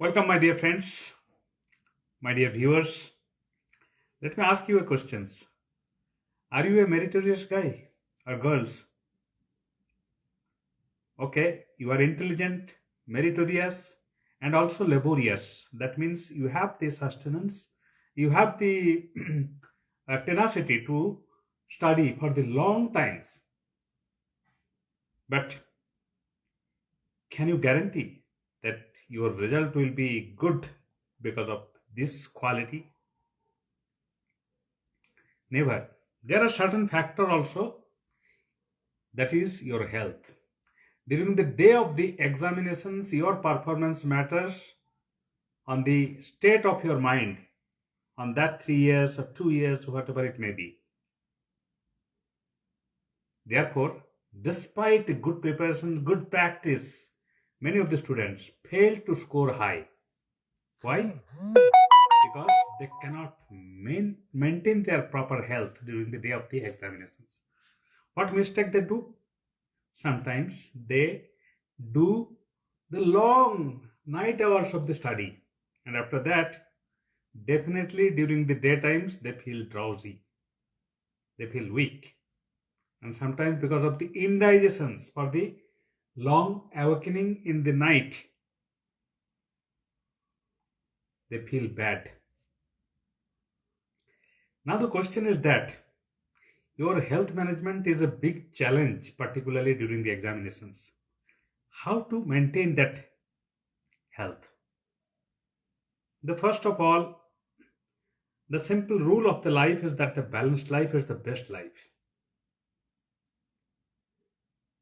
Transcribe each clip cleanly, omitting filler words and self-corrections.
Welcome, my dear friends, my dear viewers. Let me ask you a questions. Are you a meritorious guy or girls? Okay, you are intelligent, meritorious, and also laborious. That means you have the sustenance, you have the tenacity to study for the long times. But can you guarantee that your result will be good because of this quality? Never. There are certain factor also, that is your health. During the day of the examinations, your performance matters on the state of your mind on that 3 years or 2 years, whatever it may be. Therefore, despite the good preparation, good practice, many of the students fail to score high. Why? Because they cannot maintain their proper health during the day of the examinations. What mistake they do? Sometimes they do the long night hours of the study, and after that, definitely during the daytimes, they feel drowsy, they feel weak, and sometimes because of the indigestions for the long awakening in the night, they feel bad. Now, the question is that your health management is a big challenge, particularly during the examinations. How to maintain that health? The first of all, the simple rule of the life is that the balanced life is the best life.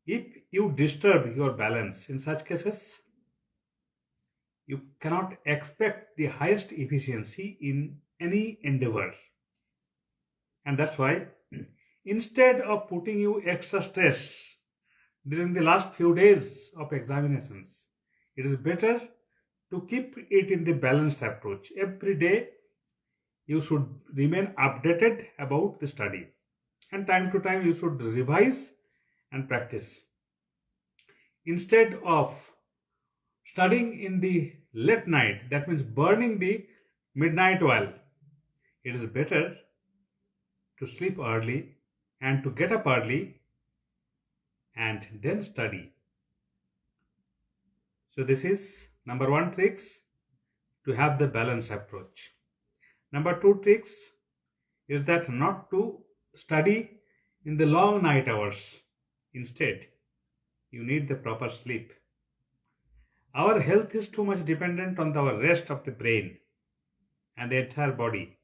If you disturb your balance in such cases, you cannot expect the highest efficiency in any endeavor. And that's why, instead of putting you extra stress during the last few days of examinations, it is better to keep it in the balanced approach. Every day, you should remain updated about the study, and time to time, you should revise and practice. Instead of studying in the late night, that means burning the midnight oil, it is better to sleep early and to get up early and then study. So this is number one tricks to have the balance approach. Number two tricks is that not to study in the long night hours. Instead, you need the proper sleep. Our health is too much dependent on the rest of the brain and the entire body.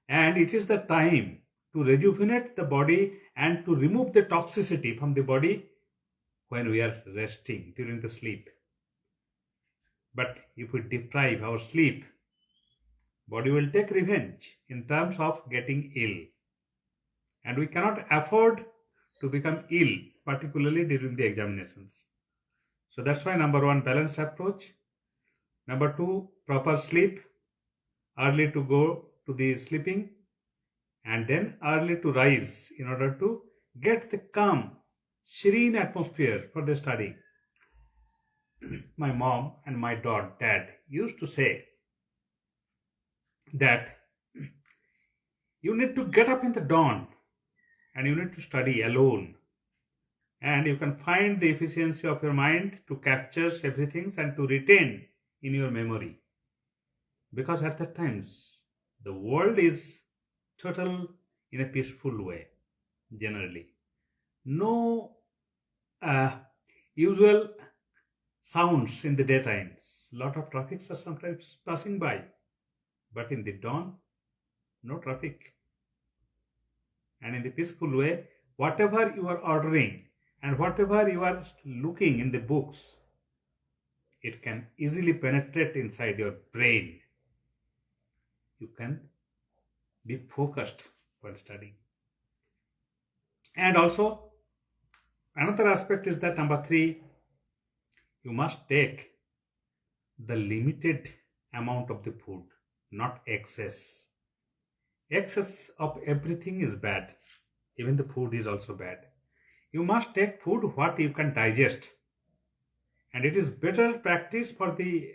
And it is the time to rejuvenate the body and to remove the toxicity from the body when we are resting during the sleep. But if we deprive our sleep, body will take revenge in terms of getting ill. And we cannot afford to become ill, particularly during the examinations. So that's why number one, balanced approach. Number two, proper sleep, early to go to the sleeping, and then early to rise in order to get the calm, serene atmosphere for the study. My mom and my dad used to say that you need to get up in the dawn and you need to study alone, and you can find the efficiency of your mind to capture everything and to retain in your memory, because at that times the world is total in a peaceful way. Generally, no uh, usual sounds in the daytimes. Lot of traffics are sometimes passing by, but in the dawn, no traffic. And in the peaceful way, whatever you are ordering and whatever you are looking in the books, it can easily penetrate inside your brain. You can be focused while studying. And also, another aspect is that number three, you must take the limited amount of the food, not excess. Excess of everything is bad. Even the food is also bad. You must take food what you can digest. And it is better practice for the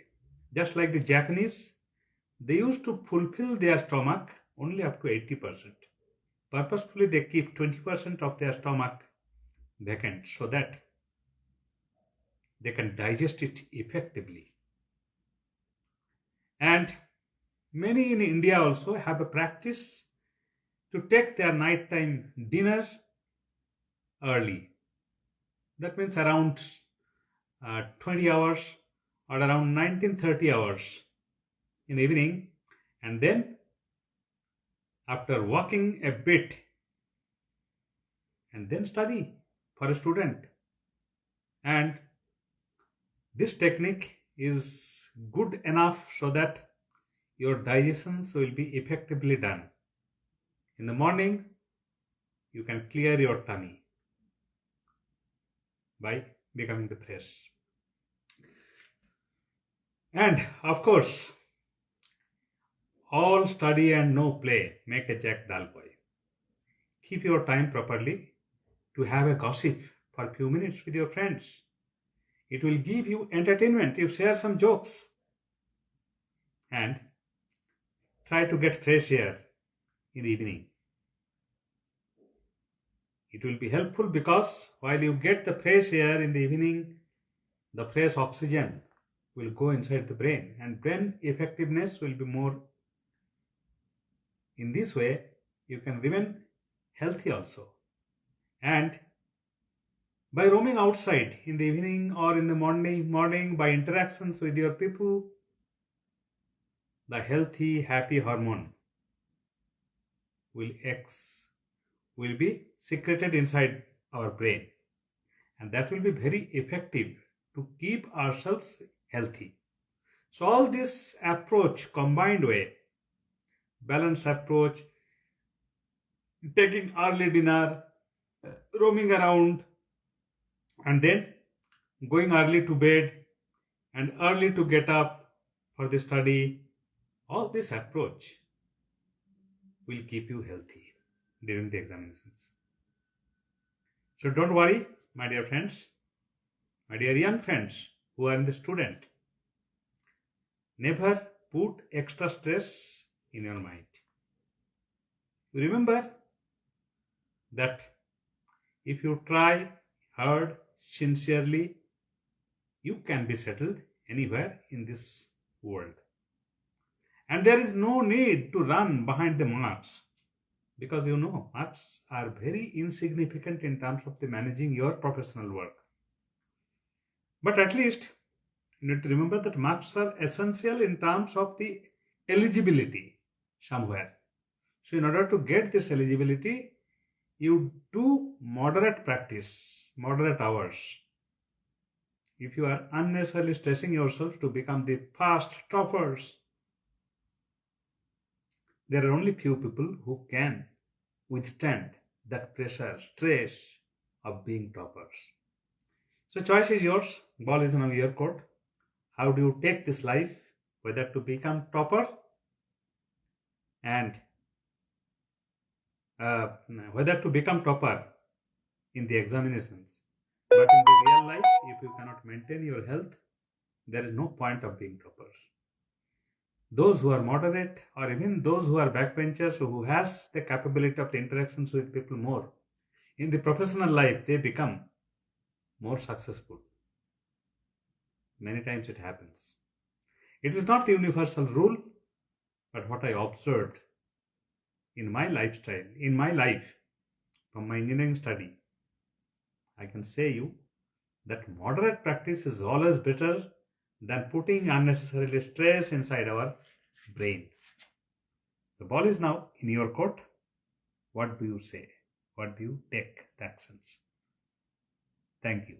Just like the Japanese, they used to fulfill their stomach only up to 80%. Purposefully, they keep 20% of their stomach vacant so that they can digest it effectively. And many in India also have a practice to take their nighttime dinner early. That means around 20 hours or around 19:30 hours in the evening, and then after walking a bit and then study for a student. And this technique is good enough so that your digestions will be effectively done. In the morning, you can clear your tummy by becoming the fresh. And of course, all study and no play make a Jack dull boy. Keep your time properly to have a gossip for a few minutes with your friends. It will give you entertainment. You share some jokes and try to get fresh air in the evening. It will be helpful because while you get the fresh air in the evening, the fresh oxygen will go inside the brain and brain effectiveness will be more. In this way, you can remain healthy also. And by roaming outside in the evening or in the morning by interactions with your people, the healthy, happy hormone will be secreted inside our brain, and that will be very effective to keep ourselves healthy. So all this approach, combined way, balanced approach, taking early dinner, roaming around, and then going early to bed and early to get up for the study, all this approach will keep you healthy during the examinations. So don't worry, my dear friends, my dear young friends who are in the student. Never put extra stress in your mind. Remember that if you try hard, sincerely, you can be settled anywhere in this world. And there is no need to run behind the marks, because marks are very insignificant in terms of the managing your professional work. But at least you need to remember that marks are essential in terms of the eligibility somewhere. So in order to get this eligibility, you do moderate practice, moderate hours. If you are unnecessarily stressing yourself to become the fast toppers, there are only few people who can withstand that pressure, stress of being toppers. So choice is yours. Ball is in your court. How do you take this life? Whether to become topper and whether to become topper in the examinations. But in the real life, if you cannot maintain your health, there is no point of being toppers. Those who are moderate, or even those who are backbenchers, who has the capability of the interactions with people more, in the professional life, they become more successful. Many times it happens. It is not the universal rule, but what I observed in my lifestyle, in my life, from my engineering study, I can say you that moderate practice is always better than putting unnecessarily stress inside our brain. The ball is now in your court. What do you say? What do you take the actions? Thank you.